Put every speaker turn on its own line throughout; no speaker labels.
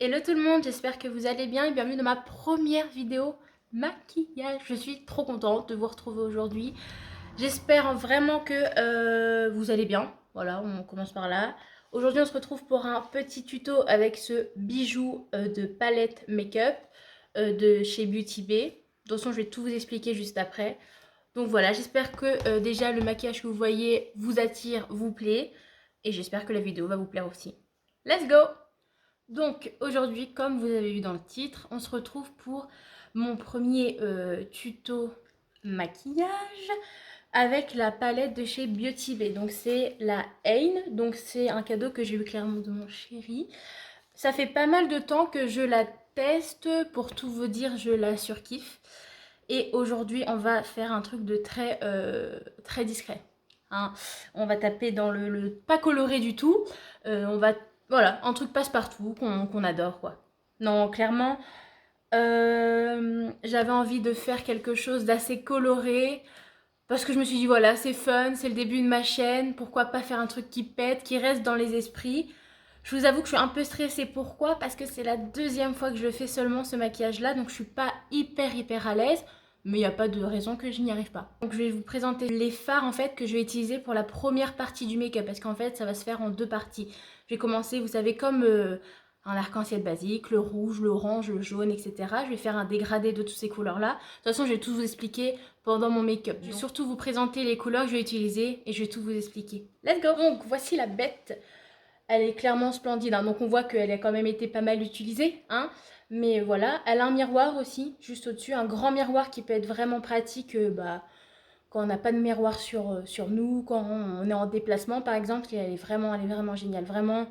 Hello tout le monde, j'espère que vous allez bien et bienvenue dans ma première vidéo maquillage. Je suis trop contente de vous retrouver aujourd'hui. J'espère vraiment que vous allez bien. Voilà, on commence par là. Aujourd'hui, on se retrouve pour un petit tuto avec ce bijou de palette make-up de chez Beauty Bay. De toute façon, je vais tout vous expliquer juste après. Donc voilà, j'espère que déjà le maquillage que vous voyez vous attire, vous plaît. Et j'espère que la vidéo va vous plaire aussi. Let's go! Donc aujourd'hui, comme vous avez vu dans le titre, on se retrouve pour mon premier tuto maquillage avec la palette de chez Beauty Bay. Donc c'est la Ain, donc c'est un cadeau que j'ai eu clairement de mon chéri. Ça fait pas mal de temps que je la teste, pour tout vous dire, je la surkiffe. Et aujourd'hui, on va faire un truc de très discret. Hein. On va taper dans le pas coloré du tout. On va voilà, un truc passe-partout qu'on adore quoi. Non, clairement, j'avais envie de faire quelque chose d'assez coloré parce que je me suis dit voilà, c'est fun, c'est le début de ma chaîne, pourquoi pas faire un truc qui pète, qui reste dans les esprits. Je vous avoue que je suis un peu stressée. Pourquoi? Parce que c'est la deuxième fois que je fais seulement ce maquillage-là, donc je suis pas hyper à l'aise, mais il n'y a pas de raison que je n'y arrive pas. Donc je vais vous présenter les fards en fait que je vais utiliser pour la première partie du make-up, parce qu'en fait ça va se faire en deux parties. Je vais commencer, vous savez, comme un arc-en-ciel basique, le rouge, l'orange, le jaune, etc. Je vais faire un dégradé de toutes ces couleurs-là. De toute façon, je vais tout vous expliquer pendant mon make-up. Je vais surtout vous présenter les couleurs que je vais utiliser et je vais tout vous expliquer. Let's go! Donc voici la bête. Elle est clairement splendide, hein. Donc on voit qu'elle a quand même été pas mal utilisée, hein. Mais voilà, elle a un miroir aussi, juste au-dessus, un grand miroir qui peut être vraiment pratique quand on n'a pas de miroir sur nous, quand on est en déplacement par exemple. Elle est vraiment géniale, vraiment,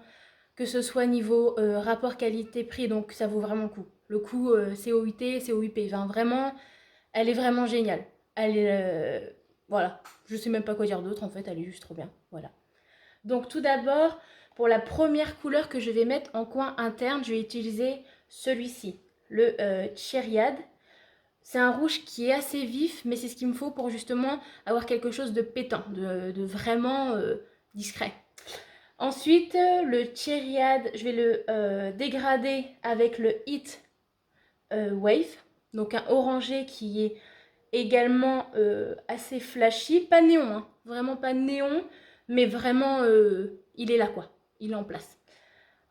que ce soit niveau rapport qualité-prix, donc ça vaut vraiment le coup. Le coup, c'est COUT, COUP, enfin, vraiment, elle est vraiment géniale. Elle est, voilà, je sais même pas quoi dire d'autre en fait, elle est juste trop bien, voilà. Donc tout d'abord, pour la première couleur que je vais mettre en coin interne, je vais utiliser celui-ci, le Cherryad. C'est un rouge qui est assez vif, mais c'est ce qu'il me faut pour justement avoir quelque chose de pétant, de vraiment discret. Ensuite, le Cherryad, je vais le dégrader avec le Heat Wave, donc un orangé qui est également assez flashy, pas néon, hein, vraiment pas néon, mais vraiment il est là quoi, il est en place.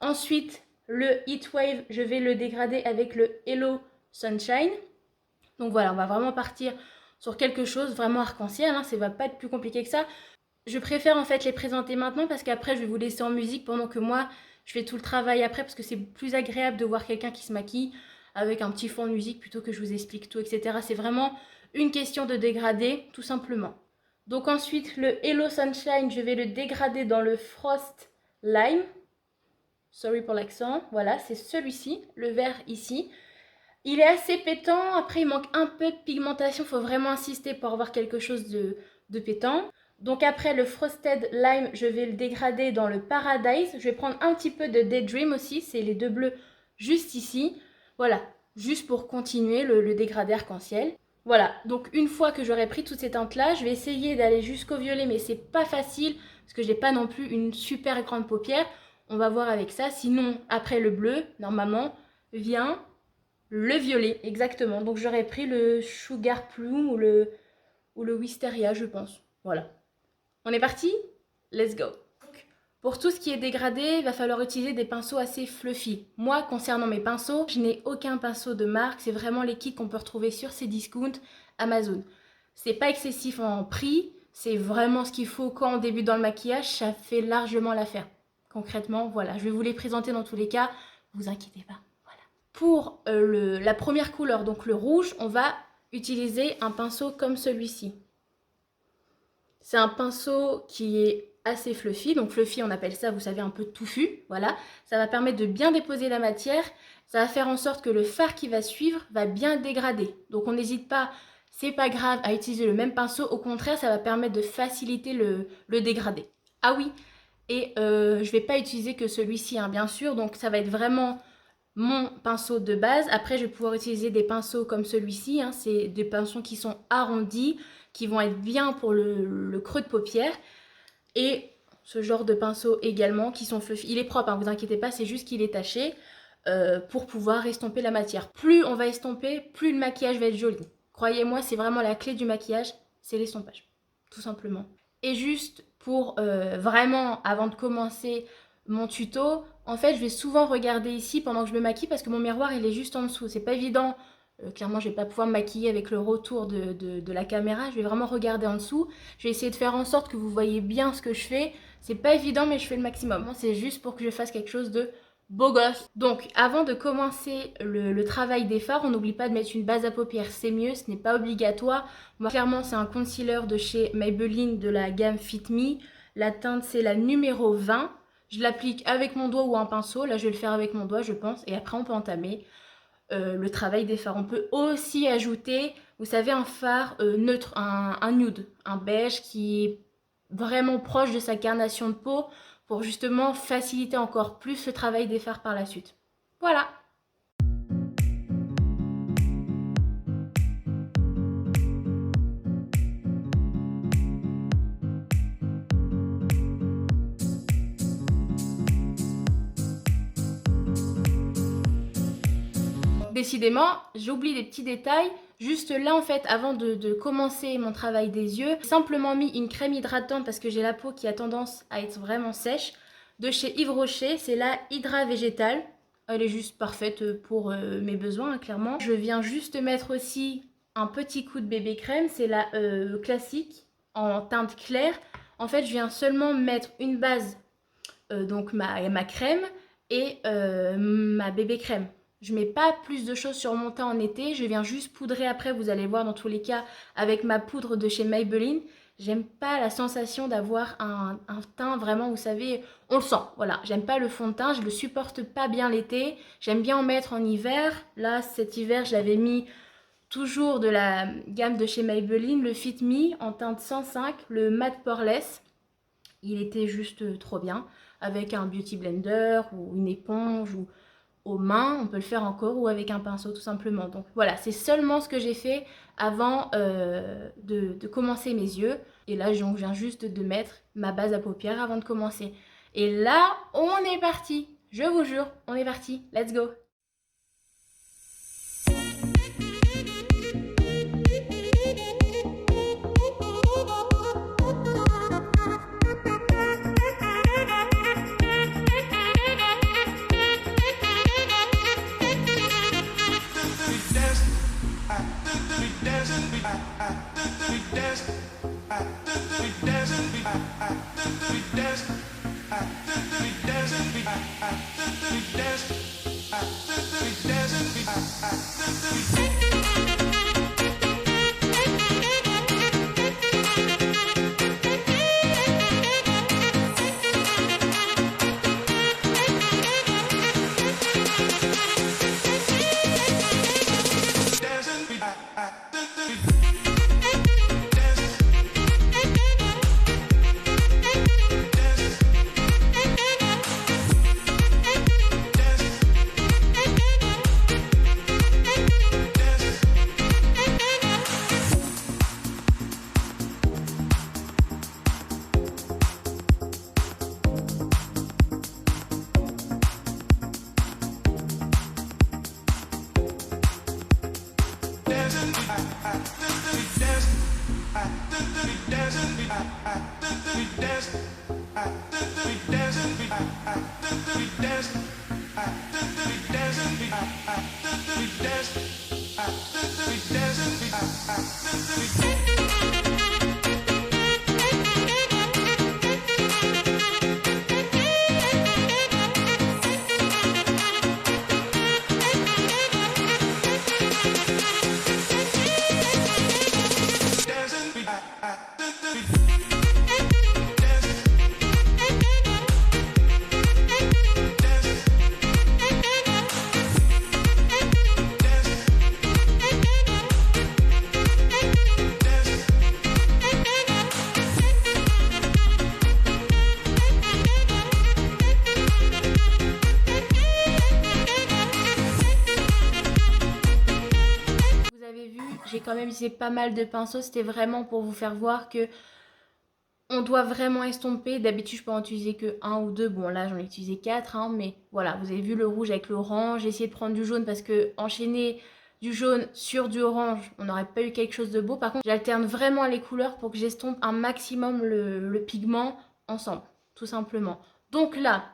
Ensuite, le Heatwave, je vais le dégrader avec le Hello Sunshine. Donc voilà, on va vraiment partir sur quelque chose vraiment arc-en-ciel, hein, ça va pas être plus compliqué que ça. Je préfère en fait les présenter maintenant parce qu'après je vais vous laisser en musique pendant que moi je fais tout le travail après, parce que c'est plus agréable de voir quelqu'un qui se maquille avec un petit fond de musique plutôt que je vous explique tout, etc. C'est vraiment une question de dégrader, tout simplement. Donc ensuite, le Hello Sunshine, je vais le dégrader dans le Frost Lime. Sorry pour l'accent. Voilà, c'est celui-ci, le vert ici. Il est assez pétant, après il manque un peu de pigmentation, il faut vraiment insister pour avoir quelque chose de pétant. Donc après le Frosted Lime, je vais le dégrader dans le Paradise. Je vais prendre un petit peu de Daydream aussi, c'est les deux bleus juste ici. Voilà, juste pour continuer le dégradé arc-en-ciel. Voilà, donc une fois que j'aurai pris toutes ces teintes-là, je vais essayer d'aller jusqu'au violet, mais c'est pas facile parce que je n'ai pas non plus une super grande paupière. On va voir avec ça. Sinon, après le bleu, normalement, vient le violet, exactement. Donc j'aurais pris le Sugar Plume ou le Wisteria, je pense. Voilà. On est parti? Let's go. Pour tout ce qui est dégradé, il va falloir utiliser des pinceaux assez fluffy. Moi, concernant mes pinceaux, je n'ai aucun pinceau de marque. C'est vraiment les kits qu'on peut retrouver sur Cdiscount, Amazon. C'est pas excessif en prix. C'est vraiment ce qu'il faut quand on débute dans le maquillage. Ça fait largement l'affaire. Concrètement, voilà. Je vais vous les présenter dans tous les cas. Vous inquiétez pas. Voilà. Pour la première couleur, donc le rouge, on va utiliser un pinceau comme celui-ci. C'est un pinceau qui est assez fluffy, donc fluffy on appelle ça, vous savez, un peu touffu, voilà. Ça va permettre de bien déposer la matière, ça va faire en sorte que le fard qui va suivre va bien dégrader. Donc on n'hésite pas, c'est pas grave, à utiliser le même pinceau, au contraire ça va permettre de faciliter le dégradé. Ah oui, et je vais pas utiliser que celui-ci, hein, bien sûr, donc ça va être vraiment mon pinceau de base. Après je vais pouvoir utiliser des pinceaux comme celui-ci, hein, c'est des pinceaux qui sont arrondis, qui vont être bien pour le creux de paupière. Et ce genre de pinceau également qui sont fluffy. Il est propre, hein, vous inquiétez pas, c'est juste qu'il est taché. pour pouvoir estomper la matière. Plus on va estomper, plus le maquillage va être joli. Croyez-moi, c'est vraiment la clé du maquillage, c'est l'estompage, tout simplement. Et juste pour vraiment, avant de commencer mon tuto, en fait, je vais souvent regarder ici pendant que je me maquille parce que mon miroir, il est juste en dessous. C'est pas évident. Clairement, je vais pas pouvoir me maquiller avec le retour de la caméra. Je vais vraiment regarder en dessous. Je vais essayer de faire en sorte que vous voyez bien ce que je fais. C'est pas évident, mais je fais le maximum. C'est juste pour que je fasse quelque chose de beau gosse. Donc, avant de commencer le travail des fards, on n'oublie pas de mettre une base à paupières. C'est mieux, ce n'est pas obligatoire. Moi, clairement, c'est un concealer de chez Maybelline de la gamme Fit Me. La teinte, c'est la numéro 20. Je l'applique avec mon doigt ou un pinceau. Là, je vais le faire avec mon doigt, je pense. Et après, on peut entamer le travail des fards. On peut aussi ajouter, vous savez, un fard neutre, un nude, un beige qui est vraiment proche de sa carnation de peau pour justement faciliter encore plus le travail des fards par la suite. Voilà. Décidément, j'oublie des petits détails. Juste là, en fait, avant de commencer mon travail des yeux, j'ai simplement mis une crème hydratante parce que j'ai la peau qui a tendance à être vraiment sèche. De chez Yves Rocher, c'est la Hydra Végétale. Elle est juste parfaite pour mes besoins, hein, clairement. Je viens juste mettre aussi un petit coup de bébé crème. C'est la classique en teinte claire. En fait, je viens seulement mettre une base, donc ma crème et ma bébé crème. Je mets pas plus de choses sur mon teint en été, je viens juste poudrer après, vous allez voir dans tous les cas avec ma poudre de chez Maybelline. J'aime pas la sensation d'avoir un teint vraiment, vous savez, on le sent, voilà. J'aime pas le fond de teint, je le supporte pas bien l'été. J'aime bien en mettre en hiver. Là, cet hiver, je l'avais mis toujours de la gamme de chez Maybelline, le Fit Me en teinte 105, le Matte Poreless. Il était juste trop bien, avec un beauty blender ou une éponge ou aux mains, on peut le faire encore ou avec un pinceau tout simplement. Donc voilà, c'est seulement ce que j'ai fait avant de commencer mes yeux. Et là, je viens juste de mettre ma base à paupières avant de commencer. Et là, on est parti. Je vous jure, on est parti. Let's go. J'ai quand même utilisé pas mal de pinceaux, c'était vraiment pour vous faire voir que On doit vraiment estomper. D'habitude, je peux en utiliser que un ou deux. Bon, là, j'en ai utilisé 4, hein, mais voilà, vous avez vu le rouge avec l'orange. J'ai essayé de prendre du jaune parce que enchaîner du jaune sur du orange, on n'aurait pas eu quelque chose de beau. Par contre, j'alterne vraiment les couleurs pour que j'estompe un maximum le pigment ensemble, tout simplement. Donc là,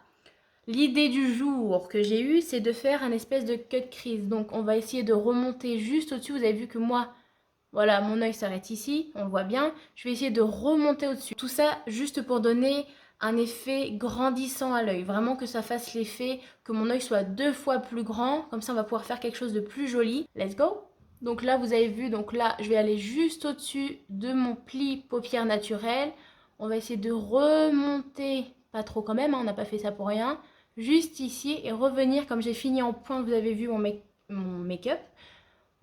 l'idée du jour que j'ai eue, c'est de faire un espèce de cut crease. Donc, on va essayer de remonter juste au-dessus. Vous avez vu que moi, voilà, mon œil s'arrête ici, on le voit bien. Je vais essayer de remonter au-dessus. Tout ça juste pour donner un effet grandissant à l'œil. Vraiment que ça fasse l'effet que mon œil soit 2 fois plus grand. Comme ça, on va pouvoir faire quelque chose de plus joli. Let's go! Donc là, vous avez vu, donc là, je vais aller juste au-dessus de mon pli paupière naturel. On va essayer de remonter, pas trop quand même, hein, on n'a pas fait ça pour rien. Juste ici et revenir, comme j'ai fini en pointe, vous avez vu mon make-up.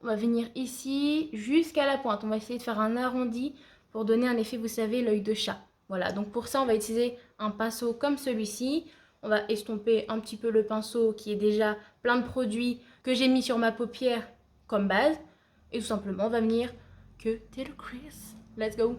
On va venir ici jusqu'à la pointe. On va essayer de faire un arrondi pour donner un effet, vous savez, l'œil de chat. Voilà, donc pour ça, on va utiliser un pinceau comme celui-ci. On va estomper un petit peu le pinceau qui est déjà plein de produits que j'ai mis sur ma paupière comme base. Et tout simplement, on va venir cutter le crease. Let's go!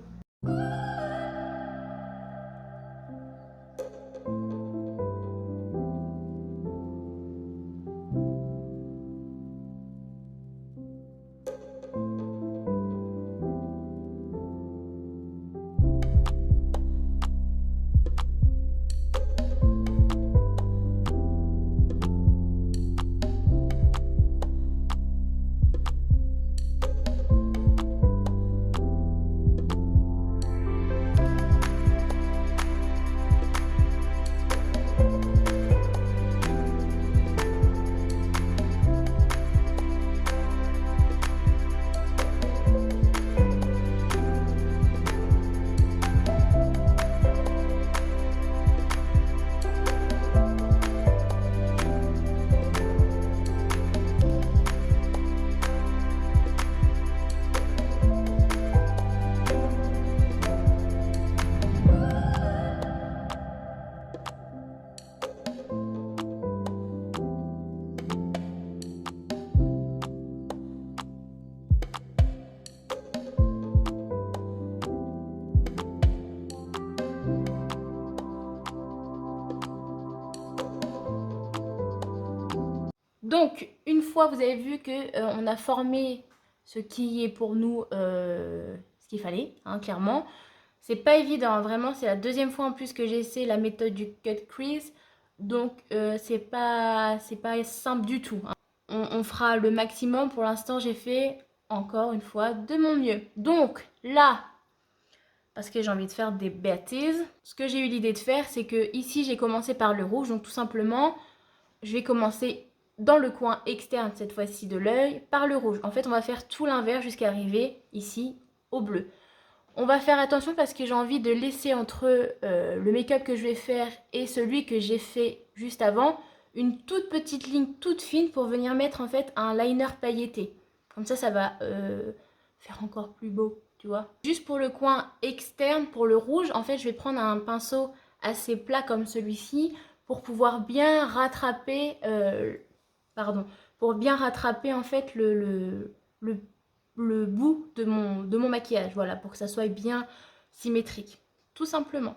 Donc, une fois vous avez vu que on a formé ce qui est pour nous ce qu'il fallait, hein, clairement. C'est pas évident, hein, vraiment, c'est la deuxième fois en plus que j'essaie la méthode du cut crease. Donc, c'est pas simple du tout, hein. On fera le maximum. Pour l'instant, j'ai fait, encore une fois, de mon mieux. Donc, là, parce que j'ai envie de faire des bêtises, ce que j'ai eu l'idée de faire, c'est que ici, j'ai commencé par le rouge. Donc, tout simplement, je vais commencer dans le coin externe, cette fois-ci de l'œil, par le rouge. En fait, on va faire tout l'inverse jusqu'à arriver ici au bleu. On va faire attention parce que j'ai envie de laisser entre le make-up que je vais faire et celui que j'ai fait juste avant une toute petite ligne toute fine pour venir mettre en fait un liner pailleté. Comme ça va faire encore plus beau, tu vois. Juste pour le coin externe, pour le rouge, en fait, je vais prendre un pinceau assez plat comme celui-ci pour pouvoir bien rattraper, pour bien rattraper en fait le bout de mon maquillage, voilà, pour que ça soit bien symétrique, tout simplement.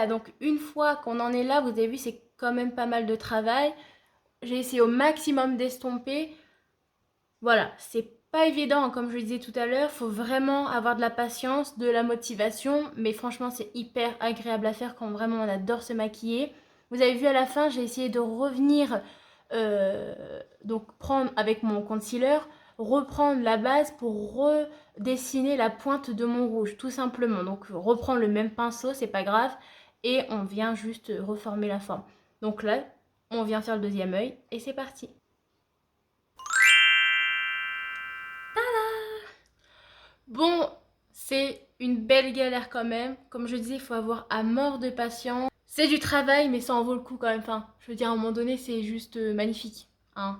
voilà, donc une fois qu'on en est là, vous avez vu, c'est quand même pas mal de travail. J'ai essayé au maximum d'estomper. Voilà, c'est pas évident, hein, comme je le disais tout à l'heure, il faut vraiment avoir de la patience, de la motivation, mais franchement, c'est hyper agréable à faire quand vraiment on adore se maquiller. Vous avez vu à la fin, j'ai essayé de revenir, donc prendre avec mon concealer, reprendre la base pour redessiner la pointe de mon rouge, tout simplement. Donc reprendre le même pinceau, c'est pas grave, et on vient juste reformer la forme. Donc là, on vient faire le deuxième œil, et c'est parti. Bon, c'est une belle galère quand même. Comme je disais, il faut avoir à mort de patience. C'est du travail, mais ça en vaut le coup quand même. Enfin, je veux dire, à un moment donné, c'est juste magnifique. Hein,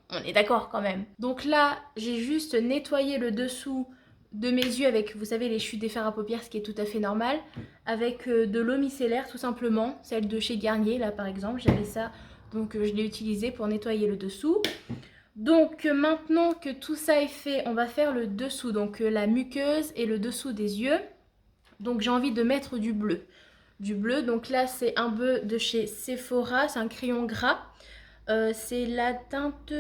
on est d'accord quand même. Donc là, j'ai juste nettoyé le dessous de mes yeux avec, vous savez, les chutes des fards à paupières, ce qui est tout à fait normal. Avec de l'eau micellaire, tout simplement. Celle de chez Garnier, là, par exemple. J'avais ça, donc je l'ai utilisé pour nettoyer le dessous. Donc maintenant que tout ça est fait, on va faire le dessous, donc la muqueuse et le dessous des yeux. Donc j'ai envie de mettre du bleu. Du bleu, donc là c'est un bleu de chez Sephora, c'est un crayon gras. C'est la teinte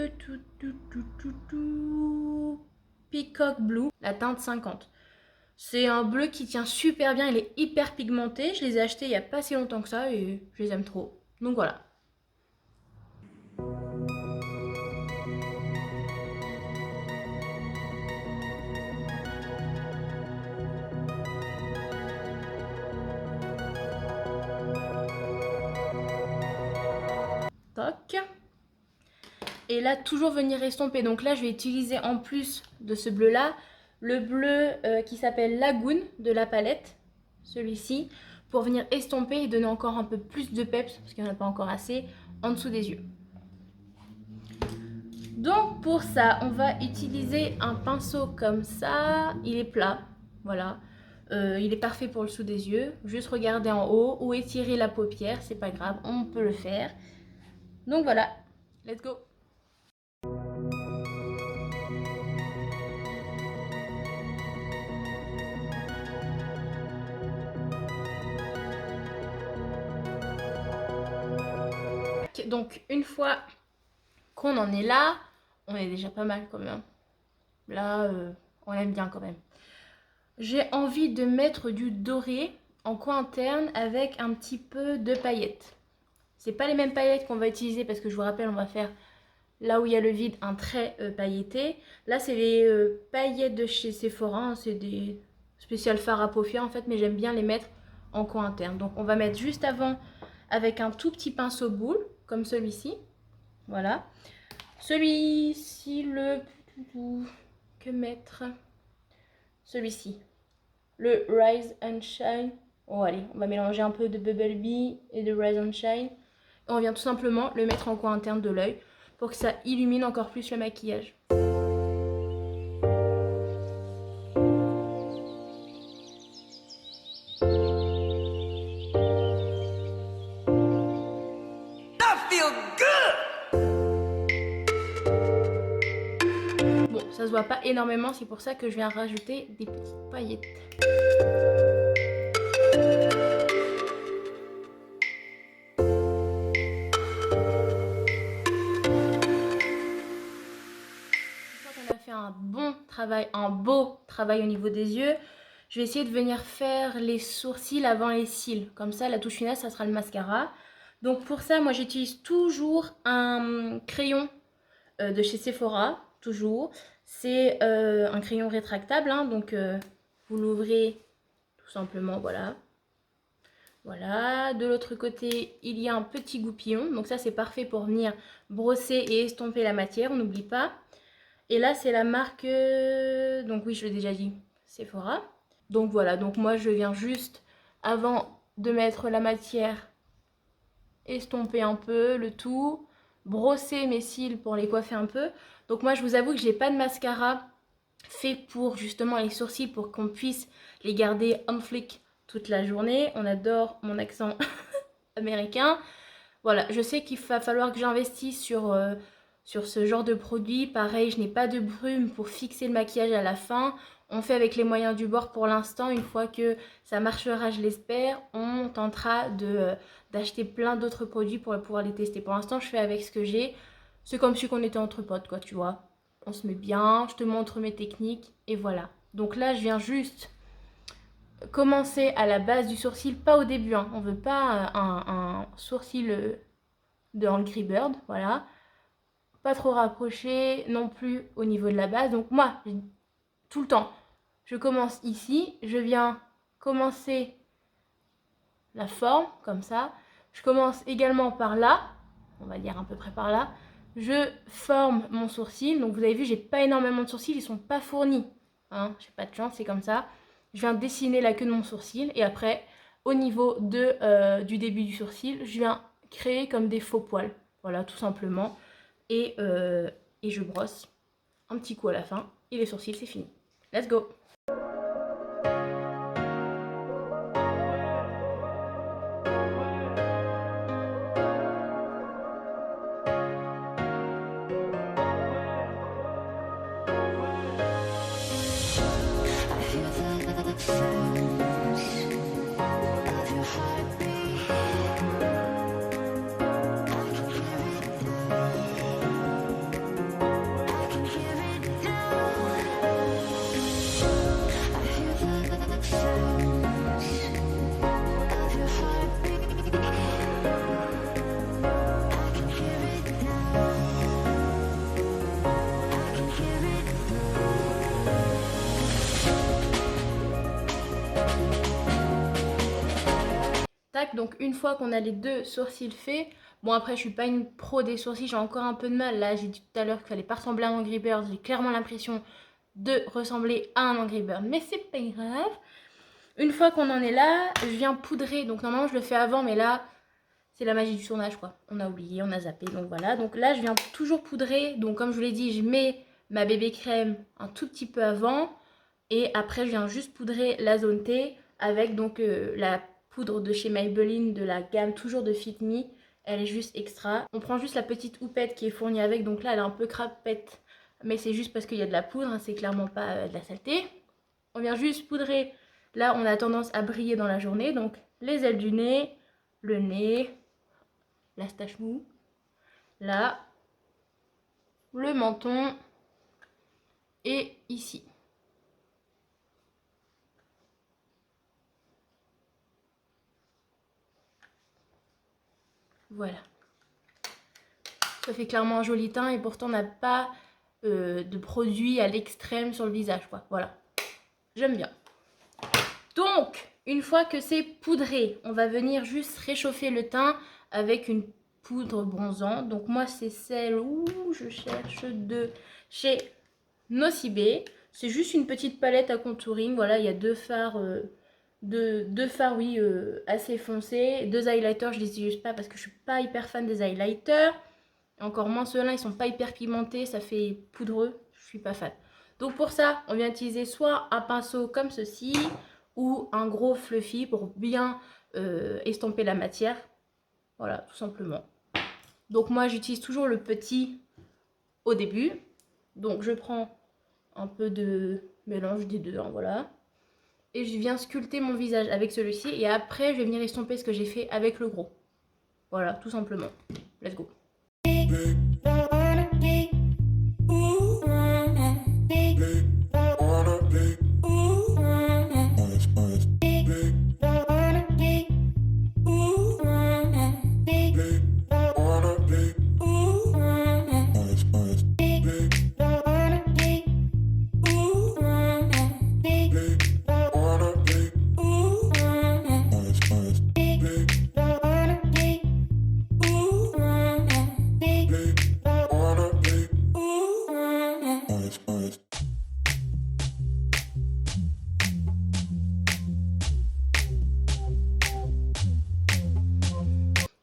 Peacock Blue, la teinte 50. C'est un bleu qui tient super bien, il est hyper pigmenté. Je les ai achetés il n'y a pas si longtemps que ça et je les aime trop. Donc voilà. Toc. Et là, toujours venir estomper. Donc là, je vais utiliser en plus de ce bleu-là, le bleu qui s'appelle Lagoon de la palette, celui-ci, pour venir estomper et donner encore un peu plus de peps, parce qu'il n'y en a pas encore assez, en dessous des yeux. Donc pour ça, on va utiliser un pinceau comme ça. Il est plat, voilà. Il est parfait pour le dessous des yeux. Juste regarder en haut ou étirer la paupière, c'est pas grave, on peut le faire. Donc voilà, let's go! Donc une fois qu'on en est là, on est déjà pas mal quand même. Là, on aime bien quand même. J'ai envie de mettre du doré en coin interne avec un petit peu de paillettes. C'est pas les mêmes paillettes qu'on va utiliser parce que je vous rappelle, on va faire là où il y a le vide un trait pailleté. Là, c'est les paillettes de chez Sephora. Hein, c'est des spéciales fards à paupières en fait, mais j'aime bien les mettre en coin interne. Donc on va mettre juste avant avec un tout petit pinceau boule comme celui-ci. Voilà. Celui-ci, que mettre? Celui-ci, le Rise and Shine. Oh, allez, on va mélanger un peu de Bubble Bee et de Rise and Shine. Et on vient tout simplement le mettre en coin interne de l'œil pour que ça illumine encore plus le maquillage. Bon, ça se voit pas énormément, c'est pour ça que je viens rajouter des petites paillettes. On a fait un bon travail, un beau travail au niveau des yeux. Je vais essayer de venir faire les sourcils avant les cils. Comme ça, la touche finale, ça sera le mascara. Donc pour ça, moi j'utilise toujours un crayon de chez Sephora, toujours. C'est un crayon rétractable, hein, donc vous l'ouvrez tout simplement, voilà. Voilà, de l'autre côté, il y a un petit goupillon. Donc ça, c'est parfait pour venir brosser et estomper la matière, on n'oublie pas. Et là, c'est la marque, donc oui, je l'ai déjà dit, Sephora. Donc voilà, donc moi, je viens juste, avant de mettre la matière, estomper un peu le tout, brosser mes cils pour les coiffer un peu. Donc moi, je vous avoue que j'ai pas de mascara fait pour justement les sourcils, pour qu'on puisse les garder on flic toute la journée. On adore mon accent américain. Voilà, je sais qu'il va falloir que j'investisse sur ce genre de produit. Pareil, je n'ai pas de brume pour fixer le maquillage à la fin. On fait avec les moyens du bord pour l'instant. Une fois que ça marchera, je l'espère, on tentera d'acheter plein d'autres produits pour pouvoir les tester. Pour l'instant, je fais avec ce que j'ai. C'est comme si on était entre potes, quoi, tu vois. On se met bien, je te montre mes techniques et voilà. Donc là, je viens juste commencer à la base du sourcil, pas au début, hein. On veut pas un sourcil de Angry Bird, voilà. Pas trop rapproché non plus au niveau de la base. Donc moi, tout le temps, je commence ici, je viens commencer la forme, comme ça. Je commence également par là, on va dire à peu près par là. Je forme mon sourcil, donc vous avez vu, j'ai pas énormément de sourcils, ils sont pas fournis. Hein, j'ai pas de chance, c'est comme ça. Je viens dessiner la queue de mon sourcil et après, au niveau du début du sourcil, je viens créer comme des faux poils. Voilà, tout simplement. Et je brosse un petit coup à la fin et les sourcils, c'est fini. Let's go! Tac, donc une fois qu'on a les deux sourcils faits, bon après je suis pas une pro des sourcils, j'ai encore un peu de mal. Là j'ai dit tout à l'heure qu'il fallait pas ressembler à un Angry Bird, j'ai clairement l'impression de ressembler à un Angry Bird, mais c'est pas grave. Une fois qu'on en est là, je viens poudrer, donc normalement je le fais avant, mais là c'est la magie du tournage quoi. On a oublié, on a zappé, donc voilà. Donc là je viens toujours poudrer, donc comme je vous l'ai dit, je mets ma bébé crème un tout petit peu avant, et après je viens juste poudrer la zone T avec donc la poudre de chez Maybelline de la gamme toujours de Fit Me. Elle est juste extra. On prend juste la petite houppette qui est fournie avec, donc là elle est un peu crapette, mais c'est juste parce qu'il y a de la poudre, hein, c'est clairement pas de la saleté. On vient juste poudrer, là on a tendance à briller dans la journée, donc les ailes du nez, le nez, la stache mou, là, le menton et ici. Voilà. Ça fait clairement un joli teint et pourtant on n'a pas de produit à l'extrême sur le visage, quoi. Voilà. J'aime bien. Donc, une fois que c'est poudré, on va venir juste réchauffer le teint avec une poudre bronzante. Donc moi, c'est celle où je cherche de chez Nocibé. C'est juste une petite palette à contouring. Voilà, il y a deux fards, oui, assez foncés. Deux highlighters, je les utilise pas parce que je suis pas hyper fan des highlighters. Encore moins ceux-là, ils sont pas hyper pigmentés, ça fait poudreux, je suis pas fan. Donc pour ça, on vient utiliser soit un pinceau comme ceci, ou un gros fluffy pour bien estomper la matière. Voilà, tout simplement. Donc moi, j'utilise toujours le petit au début. Donc je prends un peu de mélange des deux, hein, voilà. Et je viens sculpter mon visage avec celui-ci. Et après, je vais venir estomper ce que j'ai fait avec le gros. Voilà, tout simplement. Let's go.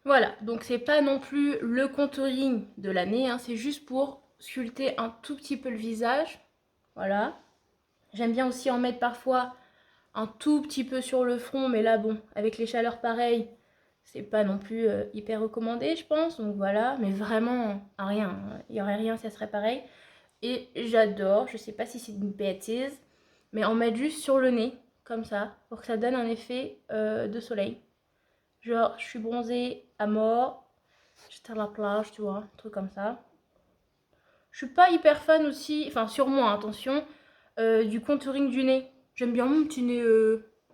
Voilà, donc c'est pas non plus le contouring de l'année, hein, c'est juste pour sculpter un tout petit peu le visage. Voilà. J'aime bien aussi en mettre parfois un tout petit peu sur le front, mais là, bon, avec les chaleurs pareilles, c'est pas non plus hyper recommandé, je pense. Donc voilà, mais vraiment à rien. Il y aurait rien, ça serait pareil. Et j'adore, je sais pas si c'est une bêtise, mais en mettre juste sur le nez, comme ça, pour que ça donne un effet de soleil. Genre, je suis bronzée à mort, j'étais à la plage, tu vois, un truc comme ça. Je suis pas hyper fan aussi, enfin sur moi, attention, du contouring du nez. J'aime bien mon petit nez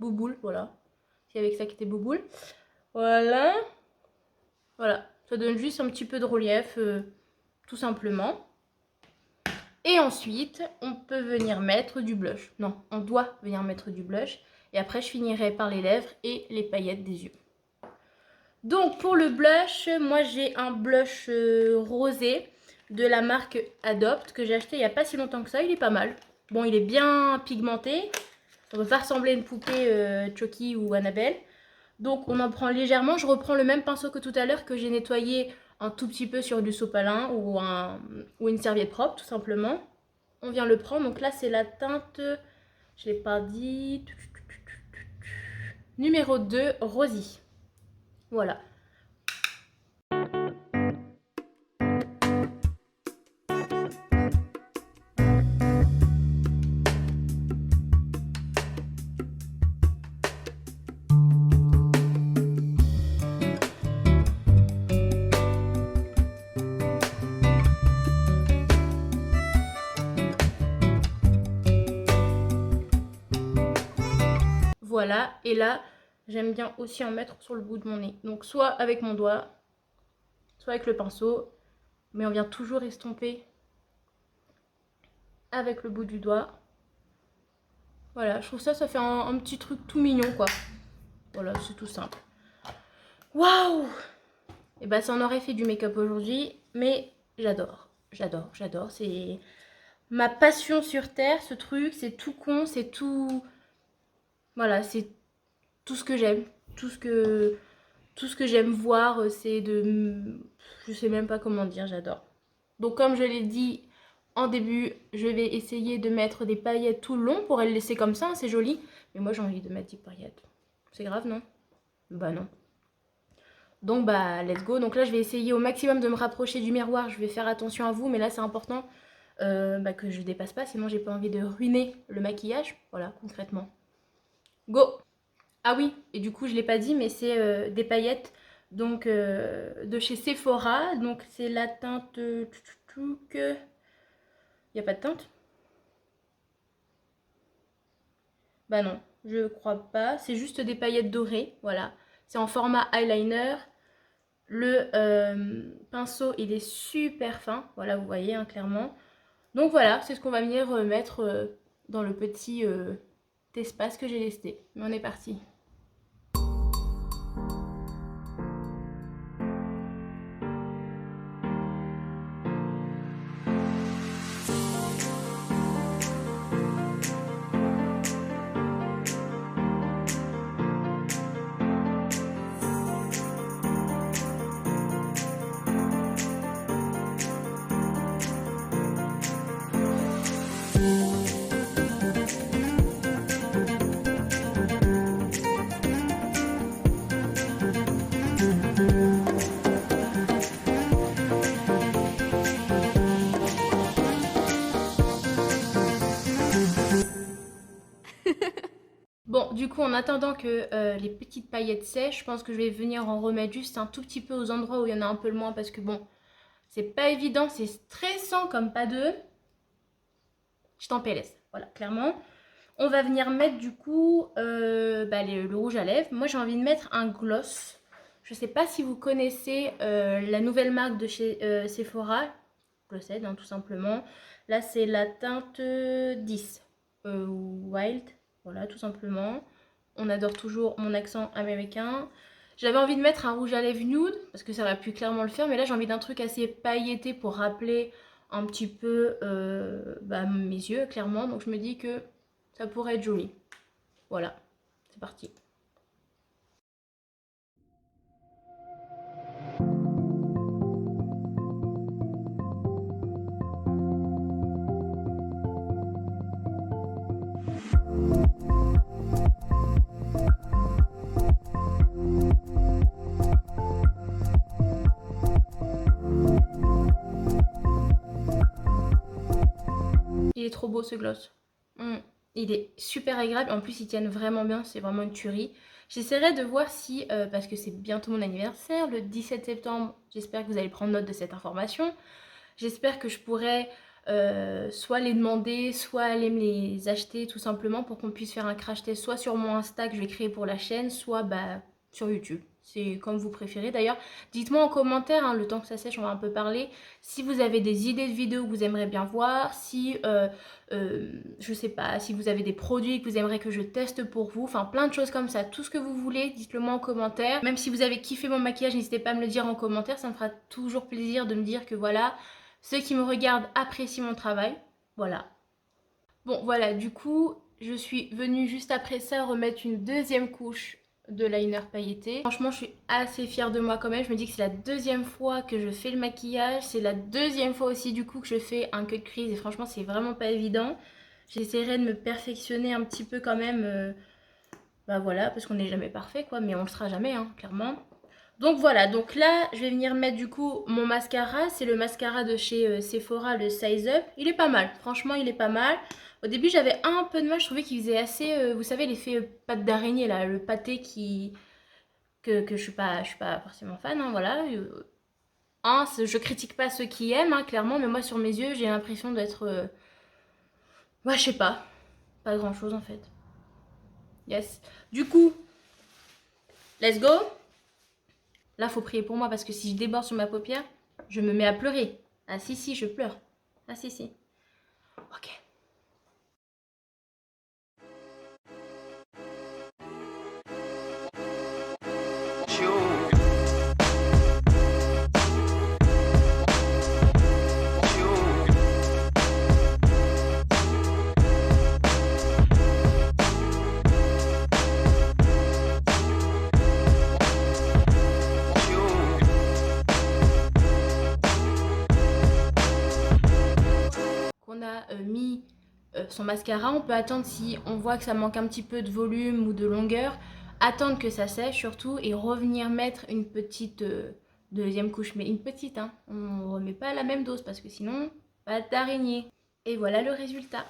bouboule, voilà. C'est avec ça qui était bouboule. Voilà. Voilà, ça donne juste un petit peu de relief, tout simplement. Et ensuite, on peut venir mettre du blush. Non, on doit venir mettre du blush. Et après, je finirai par les lèvres et les paillettes des yeux. Donc, pour le blush, moi, j'ai un blush rosé de la marque Adopt que j'ai acheté il n'y a pas si longtemps que ça. Il est pas mal. Bon, il est bien pigmenté. Ça ne peut pas ressembler à une poupée Chucky ou Annabelle. Donc, on en prend légèrement. Je reprends le même pinceau que tout à l'heure que j'ai nettoyé un tout petit peu sur du sopalin ou une serviette propre, tout simplement. On vient le prendre. Donc là, c'est la teinte, je ne l'ai pas dit, numéro 2, Rosy. Voilà. Voilà, et là, j'aime bien aussi en mettre sur le bout de mon nez. Donc soit avec mon doigt, soit avec le pinceau, mais on vient toujours estomper avec le bout du doigt. Voilà, je trouve ça fait un petit truc tout mignon, quoi. Voilà, c'est tout simple. Waouh! Et bah ça en aurait fait du make-up aujourd'hui, mais j'adore, j'adore, j'adore. C'est ma passion sur Terre, ce truc, c'est tout con, c'est tout... Voilà, c'est tout ce que j'aime, tout ce que j'aime voir, c'est de... Je sais même pas comment dire, j'adore. Donc comme je l'ai dit en début, je vais essayer de mettre des paillettes tout le long pour le laisser comme ça, hein, c'est joli. Mais moi j'ai envie de mettre des paillettes. C'est grave, non? Bah non. Donc bah let's go. Donc là je vais essayer au maximum de me rapprocher du miroir. Je vais faire attention à vous, mais là c'est important que je dépasse pas, sinon j'ai pas envie de ruiner le maquillage. Voilà, concrètement. Go! Ah oui, et du coup je l'ai pas dit, mais c'est des paillettes donc de chez Sephora. Donc c'est la teinte... Il n'y a pas de teinte? Bah non, je crois pas. C'est juste des paillettes dorées, voilà. C'est en format eyeliner. Le pinceau, il est super fin. Voilà, vous voyez, hein, clairement. Donc voilà, c'est ce qu'on va venir mettre dans le petit espace que j'ai lesté. Mais on est parti. Bon, du coup, en attendant que les petites paillettes sèchent, je pense que je vais venir en remettre juste un tout petit peu aux endroits où il y en a un peu le moins parce que bon, c'est pas évident, c'est stressant comme pas deux. Je t'en PLS, voilà, clairement. On va venir mettre du coup le rouge à lèvres. Moi, j'ai envie de mettre un gloss. Je sais pas si vous connaissez la nouvelle marque de chez Sephora. Glossed, hein, tout simplement. Là, c'est la teinte 10. Wild. Voilà, tout simplement. On adore toujours mon accent américain. J'avais envie de mettre un rouge à lèvres nude, parce que ça aurait pu clairement le faire. Mais là, j'ai envie d'un truc assez pailleté pour rappeler un petit peu mes yeux, clairement. Donc, je me dis que ça pourrait être joli. Voilà, c'est parti. Il est trop beau ce gloss. Il est super agréable. En plus, ils tiennent vraiment bien. C'est vraiment une tuerie. J'essaierai de voir si, parce que c'est bientôt mon anniversaire, le 17 septembre, j'espère que vous allez prendre note de cette information. J'espère que je pourrai soit les demander, soit aller me les acheter tout simplement pour qu'on puisse faire un crash test soit sur mon Insta que je vais créer pour la chaîne, soit sur YouTube. C'est comme vous préférez. D'ailleurs, dites-moi en commentaire, hein, le temps que ça sèche, on va un peu parler, si vous avez des idées de vidéos que vous aimeriez bien voir, si, je sais pas, si vous avez des produits que vous aimeriez que je teste pour vous, enfin plein de choses comme ça. Tout ce que vous voulez, dites-le moi en commentaire. Même si vous avez kiffé mon maquillage, n'hésitez pas à me le dire en commentaire, ça me fera toujours plaisir de me dire que voilà, ceux qui me regardent apprécient mon travail. Voilà. Bon, voilà, du coup, je suis venue juste après ça remettre une deuxième couche de liner pailleté. Franchement, je suis assez fière de moi quand même. Je me dis que c'est la deuxième fois que je fais le maquillage. C'est la deuxième fois aussi du coup que je fais un cut crease. Et franchement, c'est vraiment pas évident. J'essaierai de me perfectionner un petit peu quand même. Bah voilà, parce qu'on n'est jamais parfait quoi. Mais on le sera jamais, hein, clairement. Donc voilà, donc là, je vais venir mettre du coup mon mascara. C'est le mascara de chez Sephora, le Size Up. Il est pas mal, franchement, il est pas mal. Au début, j'avais un peu de mal, je trouvais qu'il faisait assez, vous savez, l'effet pâte d'araignée, là, le pâté que je suis pas forcément fan, hein, voilà. Je critique pas ceux qui aiment, hein, clairement, mais moi, sur mes yeux, j'ai l'impression d'être, ouais, je sais pas grand-chose, en fait. Yes. Du coup, let's go. Là, faut prier pour moi parce que si je déborde sur ma paupière, je me mets à pleurer. Ah si, si, je pleure. Ah si, si. Ok. Qu'on a mis son mascara, on peut attendre si on voit que ça manque un petit peu de volume ou de longueur, attendre que ça sèche surtout et revenir mettre une petite deuxième couche, mais une petite, hein. On remet pas la même dose parce que sinon, pas d'araignée. Et voilà le résultat.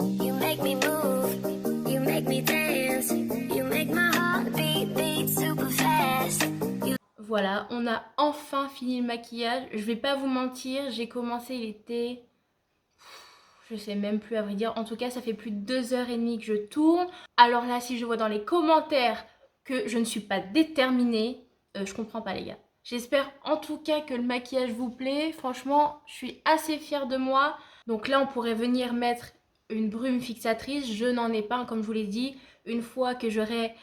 You make me move, you make me dance, you make my heart beat super fast. Voilà, on a enfin fini le maquillage. Je vais pas vous mentir, j'ai commencé, il était... Je sais même plus à vrai dire. En tout cas, ça fait plus de 2h30 que je tourne. Alors là, si je vois dans les commentaires que je ne suis pas déterminée, je comprends pas les gars. J'espère en tout cas que le maquillage vous plaît. Franchement, je suis assez fière de moi. Donc là, on pourrait venir mettre une brume fixatrice. Je n'en ai pas, comme je vous l'ai dit. Une fois que j'aurai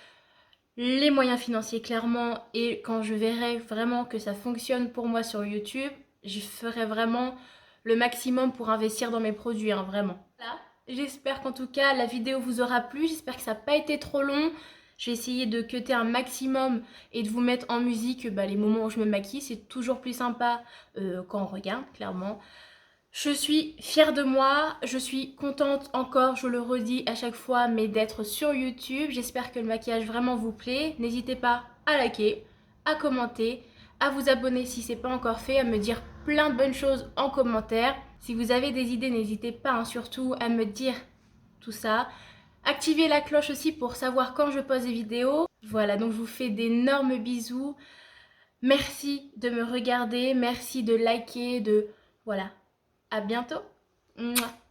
les moyens financiers clairement et quand je verrai vraiment que ça fonctionne pour moi sur YouTube, je ferai vraiment le maximum pour investir dans mes produits, hein, vraiment. Voilà. J'espère qu'en tout cas la vidéo vous aura plu, j'espère que ça n'a pas été trop long. J'ai essayé de cutter un maximum et de vous mettre en musique les moments où je me maquille, c'est toujours plus sympa quand on regarde, clairement. Je suis fière de moi, je suis contente encore, je le redis à chaque fois, mais d'être sur YouTube. J'espère que le maquillage vraiment vous plaît. N'hésitez pas à liker, à commenter, à vous abonner si ce n'est pas encore fait, à me dire plein de bonnes choses en commentaire. Si vous avez des idées, n'hésitez pas surtout à me dire tout ça. Activez la cloche aussi pour savoir quand je pose des vidéos. Voilà, donc je vous fais d'énormes bisous. Merci de me regarder, merci de liker, voilà. À bientôt. Mouah.